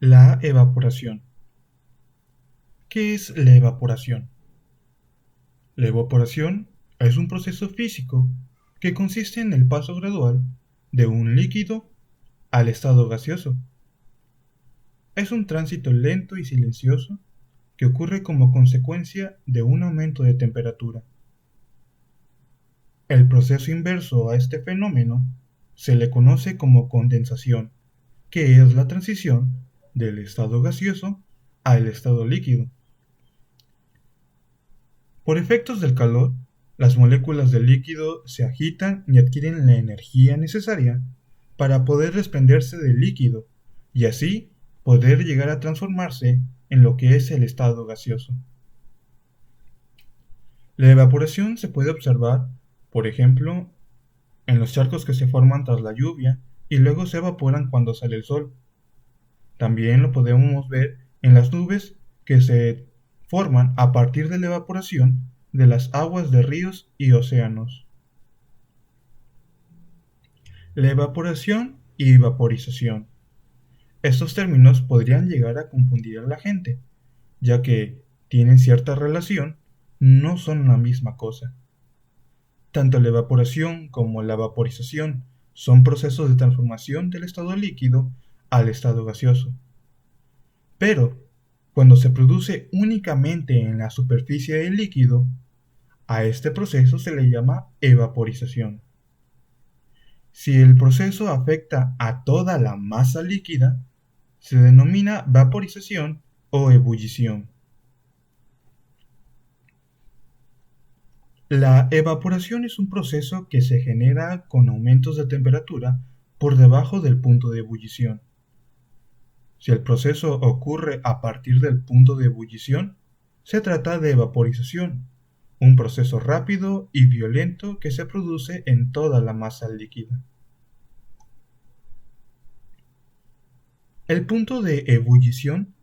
La evaporación. ¿Qué es la evaporación? La evaporación es un proceso físico que consiste en el paso gradual de un líquido al estado gaseoso. Es un tránsito lento y silencioso que ocurre como consecuencia de un aumento de temperatura. El proceso inverso a este fenómeno se le conoce como condensación, que es la transición del estado gaseoso al estado líquido. Por efectos del calor, las moléculas del líquido se agitan y adquieren la energía necesaria para poder desprenderse del líquido y así poder llegar a transformarse en lo que es el estado gaseoso. La evaporación se puede observar, por ejemplo, en los charcos que se forman tras la lluvia y luego se evaporan cuando sale el sol. También lo podemos ver en las nubes que se forman a partir de la evaporación de las aguas de ríos y océanos. La evaporación y vaporización. Estos términos podrían llegar a confundir a la gente, ya que tienen cierta relación, no son la misma cosa. Tanto la evaporación como la vaporización son procesos de transformación del estado líquido al estado gaseoso. Pero, cuando se produce únicamente en la superficie del líquido, a este proceso se le llama evaporización. Si el proceso afecta a toda la masa líquida, se denomina vaporización o ebullición. La evaporación es un proceso que se genera con aumentos de temperatura por debajo del punto de ebullición. Si el proceso ocurre a partir del punto de ebullición, se trata de vaporización, un proceso rápido y violento que se produce en toda la masa líquida. El punto de ebullición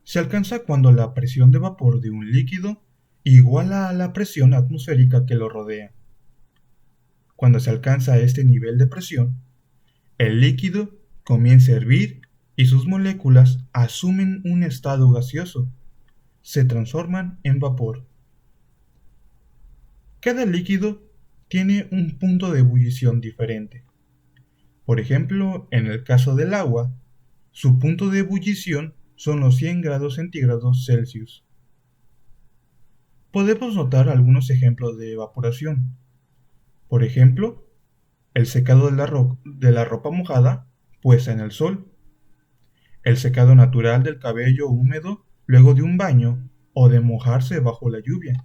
se alcanza cuando la presión de vapor de un líquido iguala a la presión atmosférica que lo rodea. Cuando se alcanza este nivel de presión, el líquido comienza a hervir y sus moléculas asumen un estado gaseoso, se transforman en vapor. Cada líquido tiene un punto de ebullición diferente. Por ejemplo, en el caso del agua, su punto de ebullición son los 100 grados centígrados Celsius. Podemos notar algunos ejemplos de evaporación. Por ejemplo, el secado de la ropa mojada puesta en el sol, el secado natural del cabello húmedo luego de un baño o de mojarse bajo la lluvia,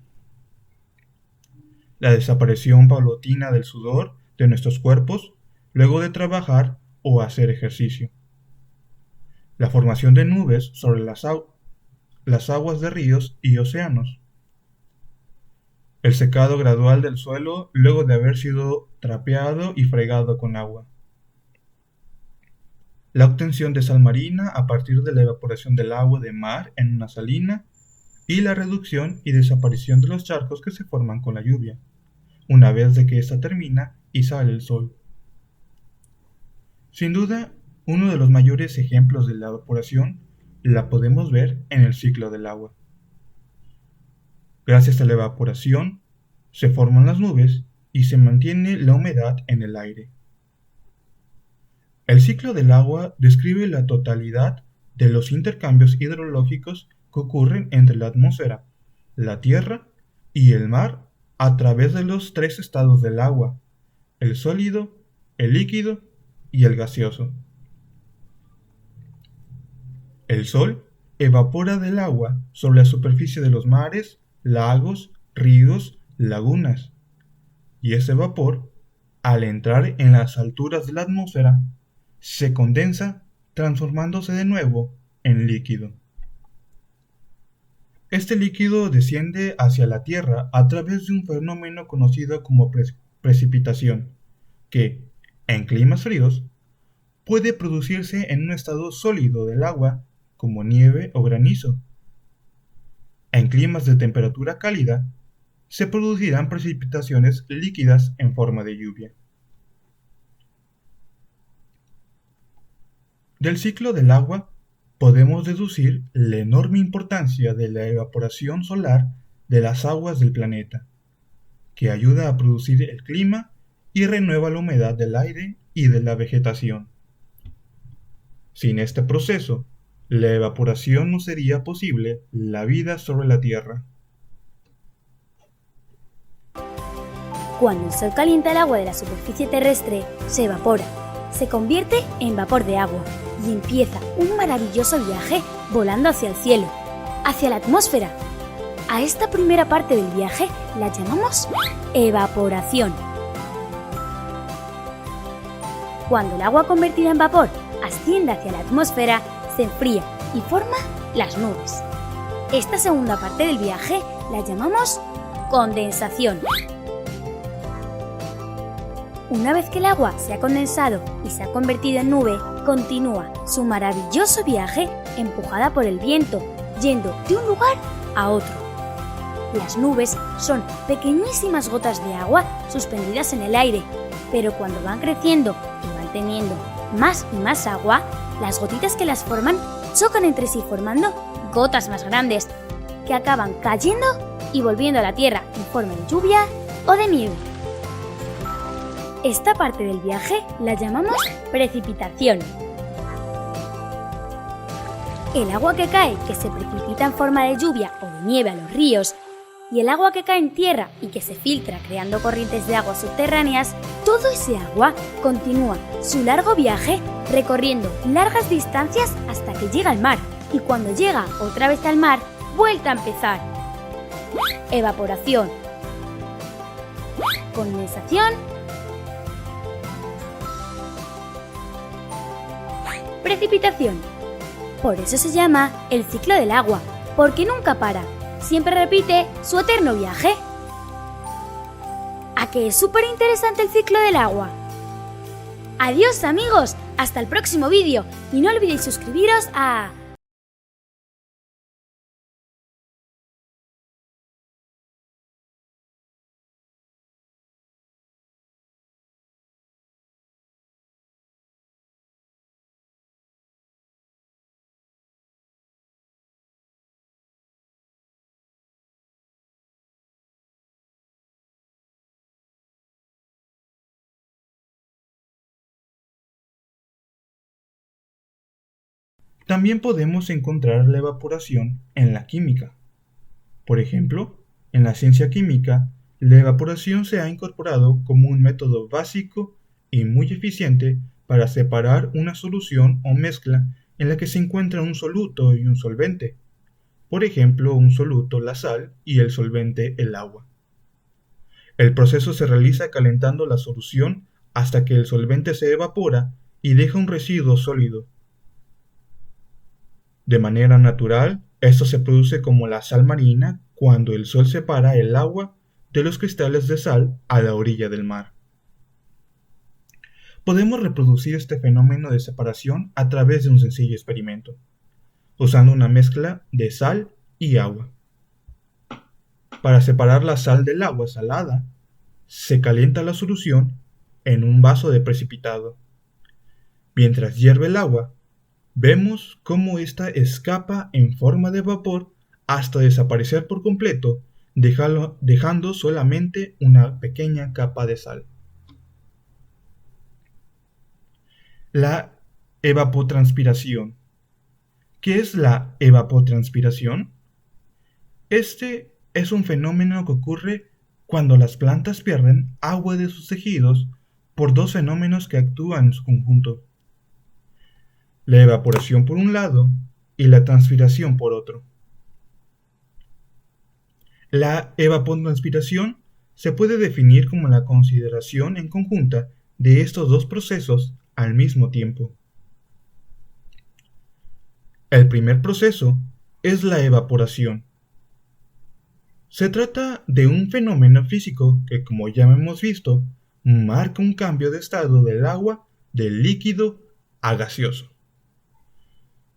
la desaparición paulatina del sudor de nuestros cuerpos luego de trabajar o hacer ejercicio, la formación de nubes sobre las aguas de ríos y océanos, el secado gradual del suelo luego de haber sido trapeado y fregado con agua, la obtención de sal marina a partir de la evaporación del agua de mar en una salina y la reducción y desaparición de los charcos que se forman con la lluvia, una vez de que ésta termina y sale el sol. Sin duda, uno de los mayores ejemplos de la evaporación la podemos ver en el ciclo del agua. Gracias a la evaporación, se forman las nubes y se mantiene la humedad en el aire. El ciclo del agua describe la totalidad de los intercambios hidrológicos que ocurren entre la atmósfera, la tierra y el mar a través de los tres estados del agua: el sólido, el líquido y el gaseoso. El sol evapora del agua sobre la superficie de los mares, lagos, ríos, lagunas, y ese vapor, al entrar en las alturas de la atmósfera, se condensa transformándose de nuevo en líquido. Este líquido desciende hacia la Tierra a través de un fenómeno conocido como precipitación, que, en climas fríos, puede producirse en un estado sólido del agua, como nieve o granizo. En climas de temperatura cálida, se producirán precipitaciones líquidas en forma de lluvia. Del ciclo del agua podemos deducir la enorme importancia de la evaporación solar de las aguas del planeta, que ayuda a producir el clima y renueva la humedad del aire y de la vegetación. Sin este proceso, la evaporación no sería posible la vida sobre la Tierra. Cuando el sol calienta el agua de la superficie terrestre, se evapora, se convierte en vapor de agua y empieza un maravilloso viaje volando hacia el cielo, hacia la atmósfera. A esta primera parte del viaje la llamamos evaporación. Cuando el agua convertida en vapor asciende hacia la atmósfera, se enfría y forma las nubes. Esta segunda parte del viaje la llamamos condensación. Una vez que el agua se ha condensado y se ha convertido en nube, continúa su maravilloso viaje empujada por el viento, yendo de un lugar a otro. Las nubes son pequeñísimas gotas de agua suspendidas en el aire, pero cuando van creciendo y van teniendo más y más agua, las gotitas que las forman chocan entre sí formando gotas más grandes, que acaban cayendo y volviendo a la tierra en forma de lluvia o de nieve. Esta parte del viaje la llamamos precipitación. El agua que cae, que se precipita en forma de lluvia o de nieve a los ríos, y el agua que cae en tierra y que se filtra creando corrientes de agua subterráneas, todo ese agua continúa su largo viaje recorriendo largas distancias hasta que llega al mar, y cuando llega otra vez al mar, vuelve a empezar. Evaporación, condensación, precipitación. Por eso se llama el ciclo del agua, porque nunca para, siempre repite su eterno viaje. ¿A qué es súper interesante el ciclo del agua? Adiós amigos, hasta el próximo vídeo y no olvidéis suscribiros a... También podemos encontrar la evaporación en la química. Por ejemplo, en la ciencia química, la evaporación se ha incorporado como un método básico y muy eficiente para separar una solución o mezcla en la que se encuentra un soluto y un solvente. Por ejemplo, un soluto, la sal, y el solvente, el agua. El proceso se realiza calentando la solución hasta que el solvente se evapora y deja un residuo sólido. De manera natural, esto se produce como la sal marina cuando el sol separa el agua de los cristales de sal a la orilla del mar. Podemos reproducir este fenómeno de separación a través de un sencillo experimento, usando una mezcla de sal y agua. Para separar la sal del agua salada, se calienta la solución en un vaso de precipitado. Mientras hierve el agua, vemos cómo ésta escapa en forma de vapor hasta desaparecer por completo, dejando solamente una pequeña capa de sal. La evapotranspiración. ¿Qué es la evapotranspiración? Este es un fenómeno que ocurre cuando las plantas pierden agua de sus tejidos por dos fenómenos que actúan en su conjunto: la evaporación por un lado y la transpiración por otro. La evapotranspiración se puede definir como la consideración en conjunta de estos dos procesos al mismo tiempo. El primer proceso es la evaporación. Se trata de un fenómeno físico que, como ya hemos visto, marca un cambio de estado del agua de líquido a gaseoso.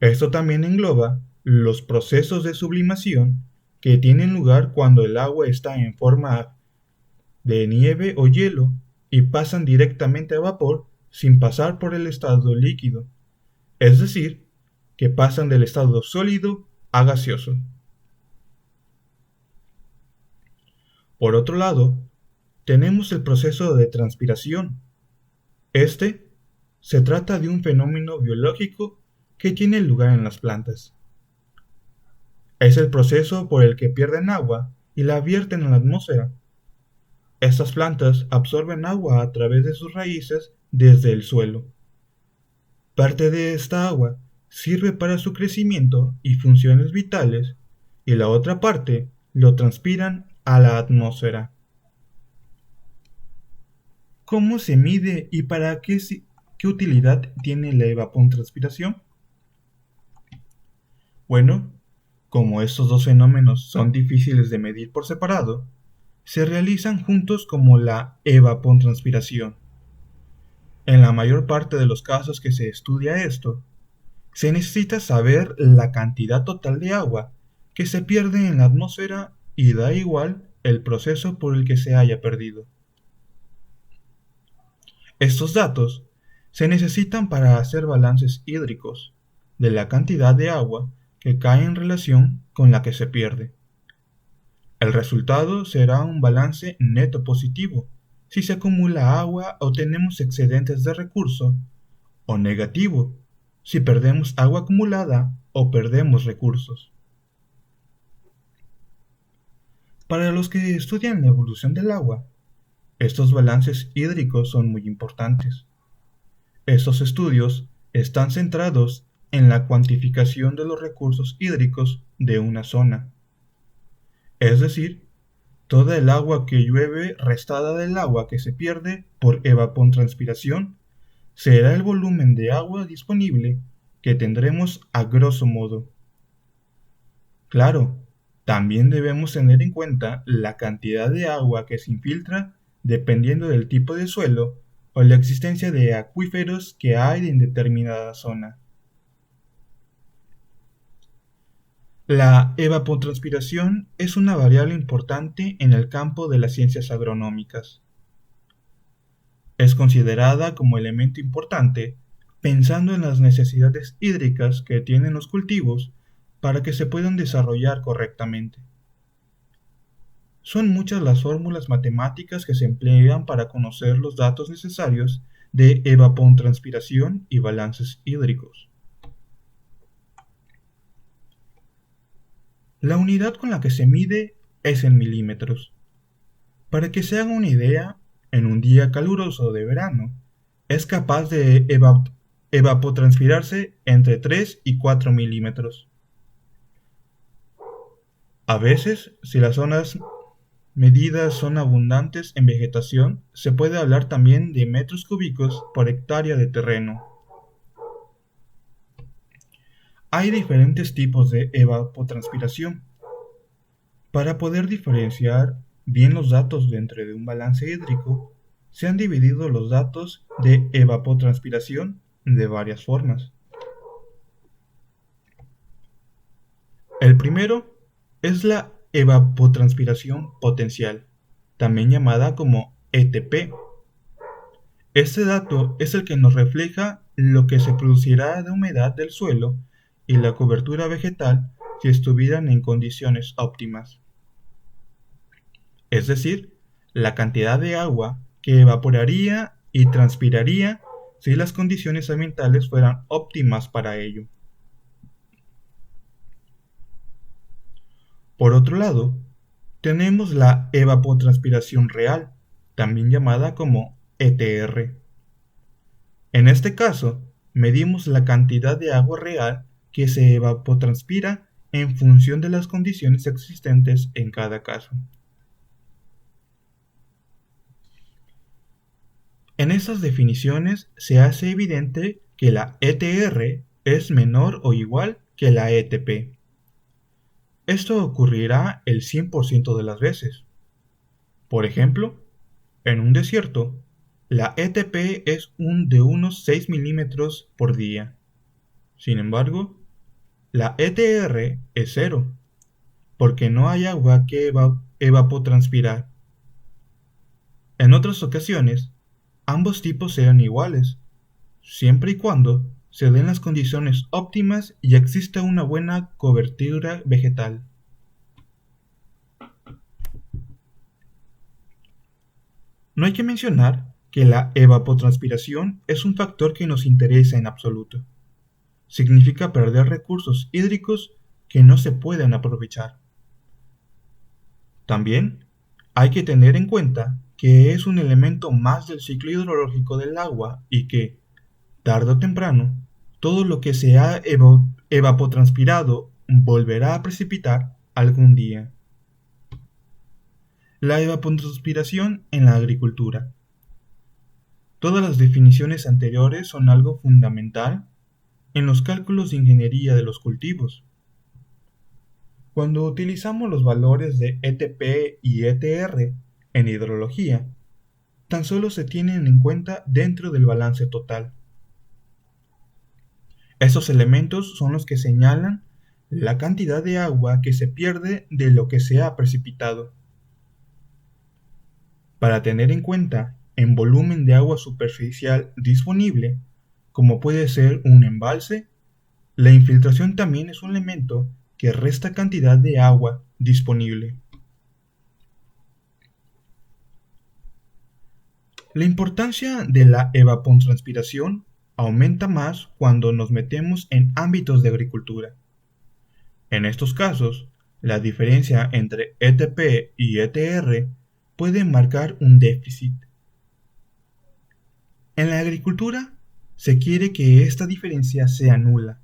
Esto también engloba los procesos de sublimación que tienen lugar cuando el agua está en forma de nieve o hielo y pasan directamente a vapor sin pasar por el estado líquido, es decir, que pasan del estado sólido a gaseoso. Por otro lado, tenemos el proceso de transpiración. Este se trata de un fenómeno biológico que tiene lugar en las plantas. Es el proceso por el que pierden agua y la vierten en la atmósfera. Estas plantas absorben agua a través de sus raíces desde el suelo. Parte de esta agua sirve para su crecimiento y funciones vitales, y la otra parte lo transpiran a la atmósfera. ¿Cómo se mide y para qué utilidad tiene la evapotranspiración? Bueno, como estos dos fenómenos son difíciles de medir por separado, se realizan juntos como la evapotranspiración. En la mayor parte de los casos que se estudia esto, se necesita saber la cantidad total de agua que se pierde en la atmósfera y da igual el proceso por el que se haya perdido. Estos datos se necesitan para hacer balances hídricos de la cantidad de agua que cae en relación con la que se pierde. El resultado será un balance neto positivo si se acumula agua o tenemos excedentes de recurso, o negativo si perdemos agua acumulada o perdemos recursos. Para los que estudian la evolución del agua, estos balances hídricos son muy importantes. Estos estudios están centrados en la cuantificación de los recursos hídricos de una zona. Es decir, toda el agua que llueve restada del agua que se pierde por evapotranspiración será el volumen de agua disponible que tendremos a grosso modo. Claro, también debemos tener en cuenta la cantidad de agua que se infiltra dependiendo del tipo de suelo o la existencia de acuíferos que hay en determinada zona. La evapotranspiración es una variable importante en el campo de las ciencias agronómicas. Es considerada como elemento importante pensando en las necesidades hídricas que tienen los cultivos para que se puedan desarrollar correctamente. Son muchas las fórmulas matemáticas que se emplean para conocer los datos necesarios de evapotranspiración y balances hídricos. La unidad con la que se mide es en milímetros. Para que se haga una idea, en un día caluroso de verano, es capaz de evapotranspirarse entre 3 y 4 milímetros. A veces, si las zonas medidas son abundantes en vegetación, se puede hablar también de metros cúbicos por hectárea de terreno. Hay diferentes tipos de evapotranspiración. Para poder diferenciar bien los datos dentro de un balance hídrico, se han dividido los datos de evapotranspiración de varias formas. El primero es la evapotranspiración potencial, también llamada como ETP. Este dato es el que nos refleja lo que se producirá de humedad del suelo y la cobertura vegetal si estuvieran en condiciones óptimas. Es decir, la cantidad de agua que evaporaría y transpiraría si las condiciones ambientales fueran óptimas para ello. Por otro lado, tenemos la evapotranspiración real, también llamada como ETR. En este caso, medimos la cantidad de agua real que se evapotranspira en función de las condiciones existentes en cada caso. En estas definiciones se hace evidente que la ETR es menor o igual que la ETP. Esto ocurrirá el 100% de las veces. Por ejemplo, en un desierto, la ETP es de unos 6 milímetros por día. Sin embargo, la ETR es 0, porque no hay agua que evapotranspirar. En otras ocasiones, ambos tipos serán iguales, siempre y cuando se den las condiciones óptimas y exista una buena cobertura vegetal. No hay que mencionar que la evapotranspiración es un factor que nos interesa en absoluto. Significa perder recursos hídricos que no se pueden aprovechar. También hay que tener en cuenta que es un elemento más del ciclo hidrológico del agua y que, tarde o temprano, todo lo que se ha evapotranspirado volverá a precipitar algún día. La evapotranspiración en la agricultura. Todas las definiciones anteriores son algo fundamental en los cálculos de ingeniería de los cultivos. Cuando utilizamos los valores de ETP y ETR en hidrología, tan solo se tienen en cuenta dentro del balance total. Estos elementos son los que señalan la cantidad de agua que se pierde de lo que se ha precipitado. Para tener en cuenta en volumen de agua superficial disponible, como puede ser un embalse, la infiltración también es un elemento que resta cantidad de agua disponible. La importancia de la evapotranspiración aumenta más cuando nos metemos en ámbitos de agricultura. En estos casos, la diferencia entre ETP y ETR puede marcar un déficit. En la agricultura, se quiere que esta diferencia sea nula,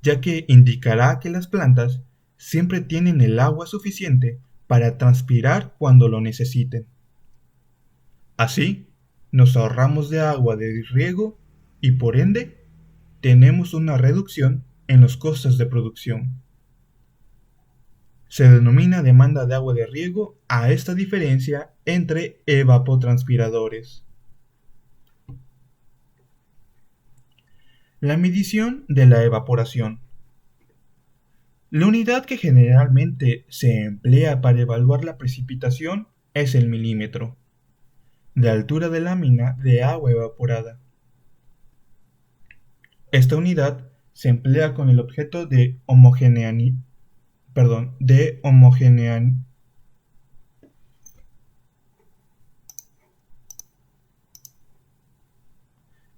ya que indicará que las plantas siempre tienen el agua suficiente para transpirar cuando lo necesiten. Así, nos ahorramos de agua de riego y por ende, tenemos una reducción en los costos de producción. Se denomina demanda de agua de riego a esta diferencia entre evapotranspiradores. La medición de la evaporación. La unidad que generalmente se emplea para evaluar la precipitación es el milímetro, de altura de lámina de agua evaporada. Esta unidad se emplea con el objeto de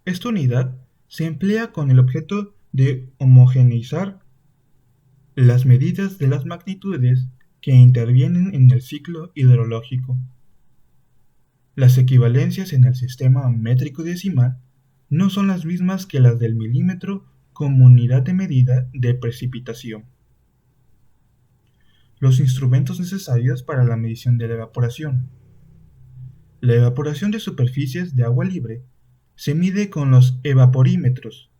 Esta unidad se emplea con el objeto de homogeneizar las medidas de las magnitudes que intervienen en el ciclo hidrológico. Las equivalencias en el sistema métrico decimal no son las mismas que las del milímetro como unidad de medida de precipitación. Los instrumentos necesarios para la medición de la evaporación. La evaporación de superficies de agua libre se mide con los evaporímetros,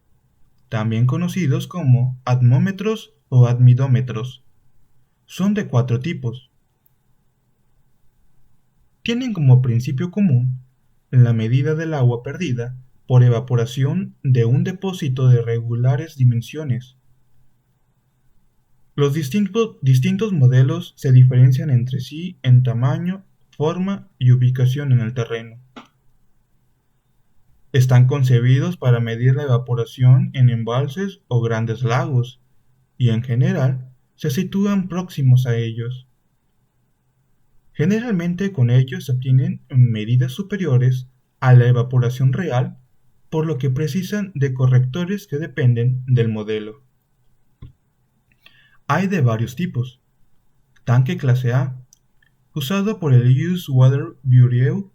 también conocidos como atmómetros o admidómetros. Son de 4 tipos. Tienen como principio común la medida del agua perdida por evaporación de un depósito de regulares dimensiones. Los distintos modelos se diferencian entre sí en tamaño, forma y ubicación en el terreno. Están concebidos para medir la evaporación en embalses o grandes lagos, y en general se sitúan próximos a ellos. Generalmente con ellos se obtienen medidas superiores a la evaporación real, por lo que precisan de correctores que dependen del modelo. Hay de varios tipos. Tanque clase A, usado por el US Water Bureau,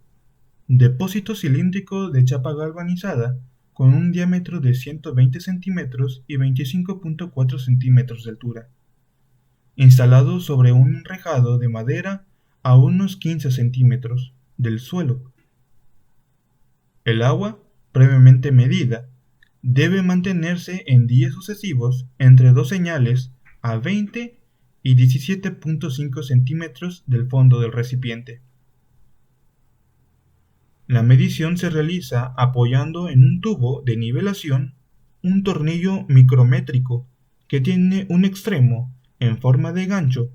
depósito cilíndrico de chapa galvanizada con un diámetro de 120 centímetros y 25.4 centímetros de altura, instalado sobre un enrejado de madera a unos 15 centímetros del suelo. El agua, previamente medida, debe mantenerse en días sucesivos entre dos señales a 20 y 17.5 centímetros del fondo del recipiente. La medición se realiza apoyando en un tubo de nivelación un tornillo micrométrico que tiene un extremo en forma de gancho,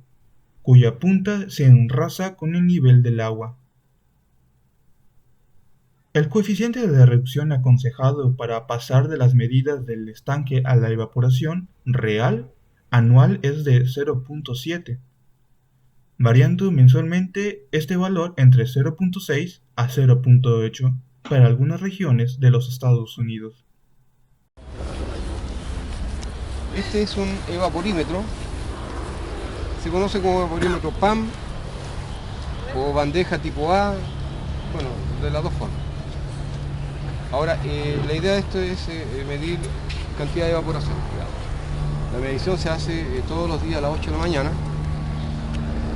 cuya punta se enraza con el nivel del agua. El coeficiente de reducción aconsejado para pasar de las medidas del estanque a la evaporación real anual es de 0.7, variando mensualmente este valor entre 0.6 a 0.8 para algunas regiones de los Estados Unidos. Este es un evaporímetro, se conoce como evaporímetro PAM o bandeja tipo A, bueno, de las dos formas. Ahora, la idea de esto es medir cantidad de evaporación. La medición se hace todos los días a las 8 de la mañana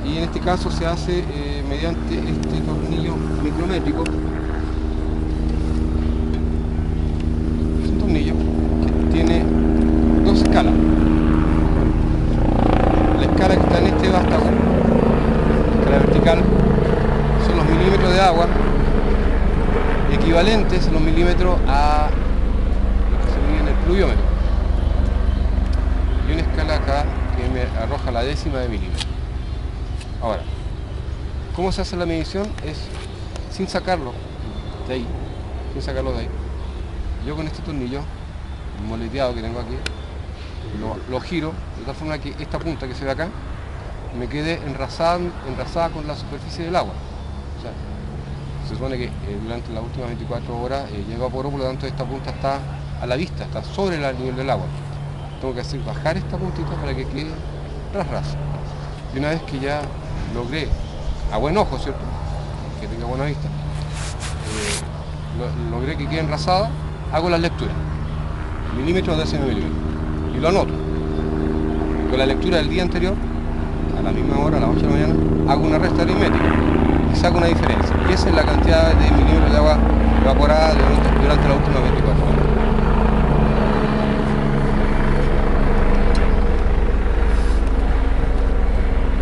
y en este caso se hace mediante este tornillo micrométrico. Es un tornillo que tiene dos escalas. La escala que está en este vástago, la escala vertical, son los milímetros de agua, equivalentes a los milímetros a lo que se mide en el pluviómetro. Y una escala acá que me arroja la décima de milímetro. Ahora, ¿cómo se hace la medición? Es sin sacarlo de ahí, Yo con este tornillo moleteado que tengo aquí, lo giro de tal forma que esta punta que se ve acá me quede enrasada con la superficie del agua. O sea, se supone que durante las últimas 24 horas ya evaporó, por lo tanto esta punta está a la vista, está sobre el nivel del agua. Tengo que hacer bajar esta puntita para que quede ras. Y una vez que ya logré, a buen ojo, ¿cierto?, que tenga buena vista, logré que quede enrasada, hago las lecturas, milímetros, décimo milímetro, y lo anoto. Con la lectura del día anterior, a la misma hora, a las 8 de la mañana, hago una resta aritmética y saco una diferencia. Y esa es la cantidad de milímetros de agua evaporada durante las últimas 24 horas.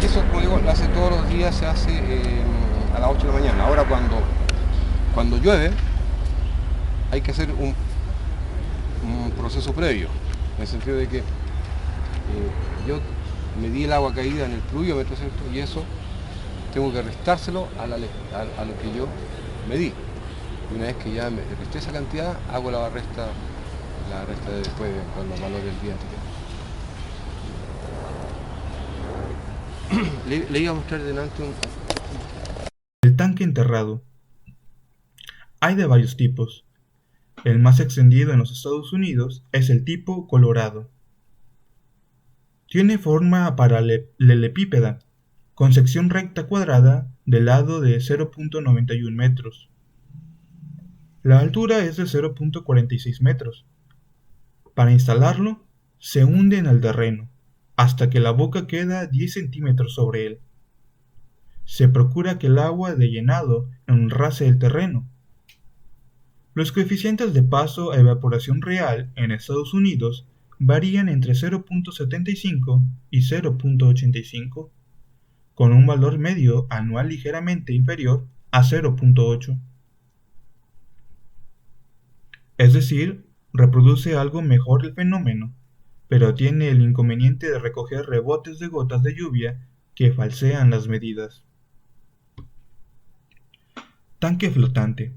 Eso, como digo, lo hace todos los días, se hace a las 8 de la mañana. Ahora cuando llueve, hay que hacer un proceso previo, en el sentido de que yo medí el agua caída en el pluviómetro, ¿cierto? Y eso tengo que restárselo a lo que yo medí. Y una vez que ya me resté esa cantidad, hago la resta de después con los valores del día anterior. Le iba a mostrar delante El tanque enterrado. Hay de varios tipos. El más extendido en los Estados Unidos es el tipo Colorado. Tiene forma paralelepípeda, con sección recta cuadrada de lado de 0.91 metros. La altura es de 0.46 metros. Para instalarlo, se hunde en el terreno, hasta que la boca queda 10 centímetros sobre él. Se procura que el agua de llenado enrase el terreno. Los coeficientes de paso a evaporación real en Estados Unidos varían entre 0.75 y 0.85, con un valor medio anual ligeramente inferior a 0.8. Es decir, reproduce algo mejor el fenómeno, pero tiene el inconveniente de recoger rebotes de gotas de lluvia que falsean las medidas. Tanque flotante.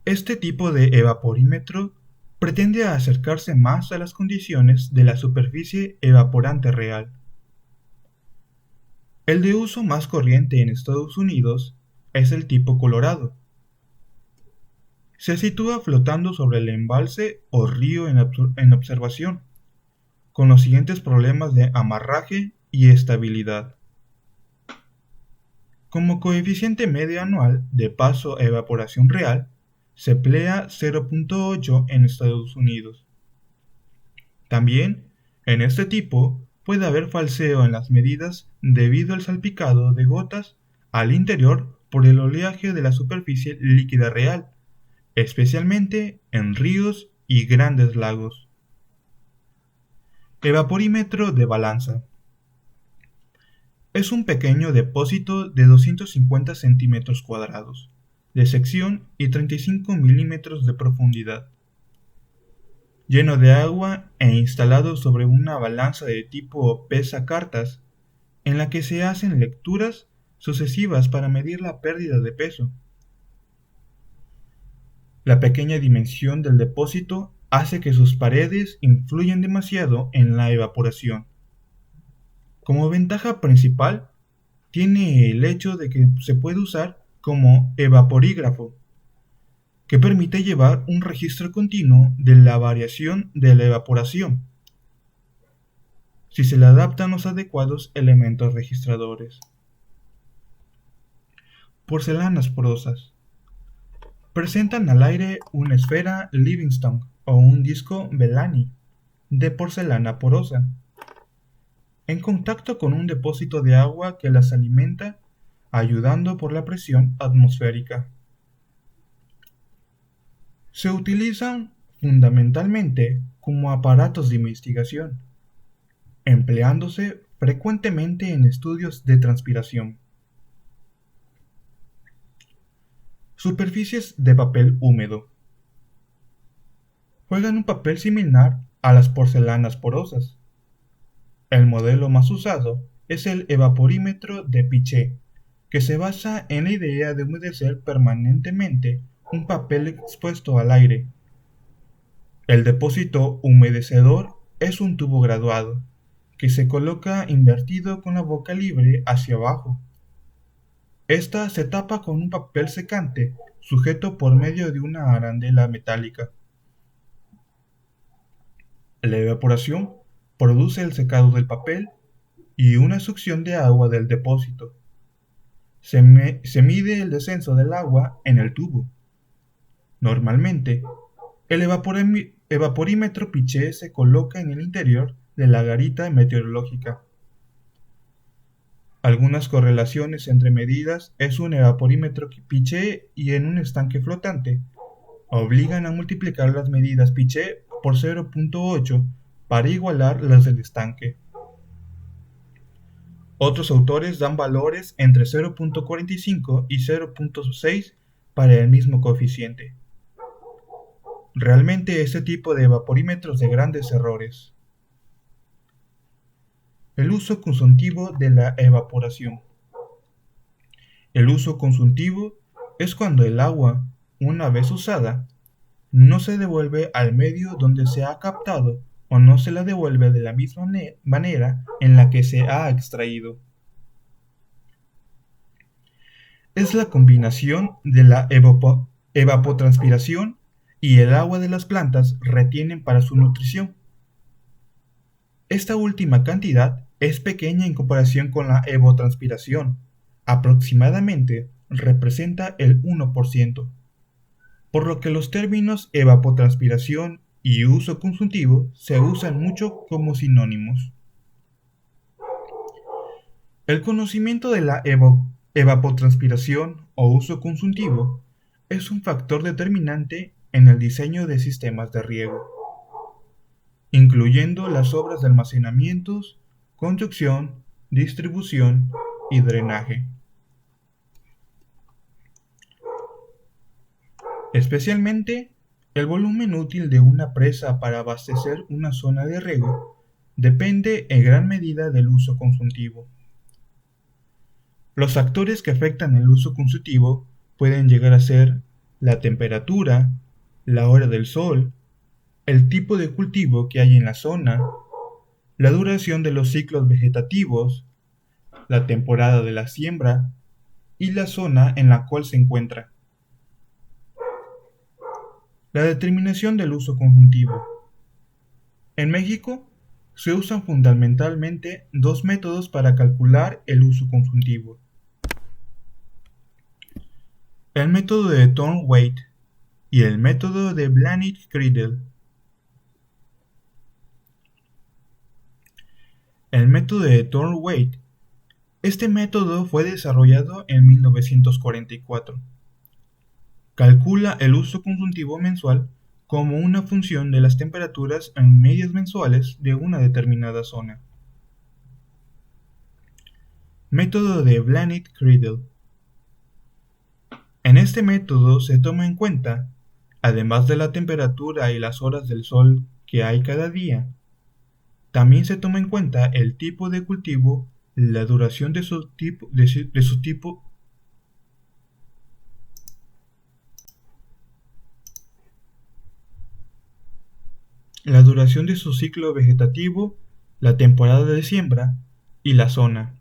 Este tipo de evaporímetro pretende acercarse más a las condiciones de la superficie evaporante real. El de uso más corriente en Estados Unidos es el tipo Colorado. Se sitúa flotando sobre el embalse o río en observación, con los siguientes problemas de amarraje y estabilidad. Como coeficiente medio anual de paso a evaporación real, se emplea 0.8 en Estados Unidos. También, en este tipo, puede haber falseo en las medidas debido al salpicado de gotas al interior por el oleaje de la superficie líquida real, especialmente en ríos y grandes lagos. Evaporímetro de balanza. Es un pequeño depósito de 250 centímetros cuadrados de sección y 35 milímetros de profundidad, lleno de agua e instalado sobre una balanza de tipo pesa-cartas, en la que se hacen lecturas sucesivas para medir la pérdida de peso. La pequeña dimensión del depósito hace que sus paredes influyan demasiado en la evaporación. Como ventaja principal, tiene el hecho de que se puede usar como evaporígrafo, que permite llevar un registro continuo de la variación de la evaporación, si se le adaptan los adecuados elementos registradores. Porcelanas porosas. Presentan al aire una esfera Livingstone o un disco Bellani de porcelana porosa, en contacto con un depósito de agua que las alimenta, ayudando por la presión atmosférica. Se utilizan fundamentalmente como aparatos de investigación, empleándose frecuentemente en estudios de transpiración. Superficies de papel húmedo. Juegan un papel similar a las porcelanas porosas. El modelo más usado es el evaporímetro de Pichet, que se basa en la idea de humedecer permanentemente un papel expuesto al aire. El depósito humedecedor es un tubo graduado, que se coloca invertido con la boca libre hacia abajo. Esta se tapa con un papel secante sujeto por medio de una arandela metálica. La evaporación produce el secado del papel y una succión de agua del depósito. Se mide el descenso del agua en el tubo. Normalmente, el evaporímetro Pichet se coloca en el interior de la garita meteorológica. Algunas correlaciones entre medidas es un evaporímetro Pichet y en un estanque flotante. Obligan a multiplicar las medidas Pichet por 0.8 para igualar las del estanque. Otros autores dan valores entre 0.45 y 0.6 para el mismo coeficiente. Realmente este tipo de evaporímetros de grandes errores. El uso consultivo de la evaporación. El uso consultivo es cuando el agua, una vez usada, no se devuelve al medio donde se ha captado o no se la devuelve de la misma manera en la que se ha extraído. Es la combinación de la evapotranspiración y el agua de las plantas retienen para su nutrición. Esta última cantidad es pequeña en comparación con la evapotranspiración, aproximadamente representa el 1%, por lo que los términos evapotranspiración y uso consultivo se usan mucho como sinónimos. El conocimiento de la evapotranspiración o uso consultivo es un factor determinante en el diseño de sistemas de riego, incluyendo las obras de almacenamiento, construcción, distribución y drenaje. Especialmente, el volumen útil de una presa para abastecer una zona de riego depende en gran medida del uso consultivo. Los factores que afectan el uso consultivo pueden llegar a ser la temperatura, la hora del sol, el tipo de cultivo que hay en la zona, la duración de los ciclos vegetativos, la temporada de la siembra y la zona en la cual se encuentra. La determinación del uso conjuntivo. En México se usan fundamentalmente dos métodos para calcular el uso conjuntivo. El método de Thorne-Waite y el método de Blanik-Kreidel. El método de Thorne-Waite. Este método fue desarrollado en 1944. Calcula el uso conjuntivo mensual como una función de las temperaturas en medias mensuales de una determinada zona. Método de Blanik-Kreidel. En este método se toma en cuenta, además de la temperatura y las horas del sol que hay cada día, también se toma en cuenta el tipo de cultivo, la duración de su tipo, la duración de su ciclo vegetativo, la temporada de siembra y la zona.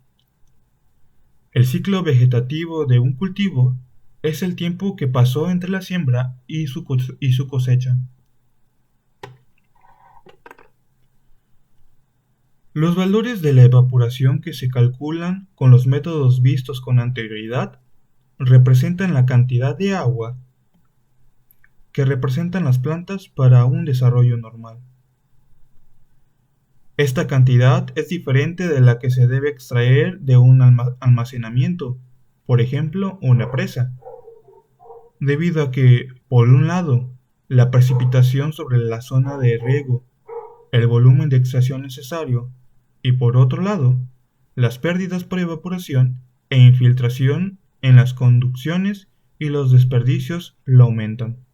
El ciclo vegetativo de un cultivo es el tiempo que pasó entre la siembra y su cosecha. Los valores de la evaporación que se calculan con los métodos vistos con anterioridad representan la cantidad de agua que representan las plantas para un desarrollo normal. Esta cantidad es diferente de la que se debe extraer de un almacenamiento, por ejemplo, una presa, debido a que, por un lado, la precipitación sobre la zona de riego, el volumen de extracción necesario, y por otro lado, las pérdidas por evaporación e infiltración en las conducciones y los desperdicios lo aumentan.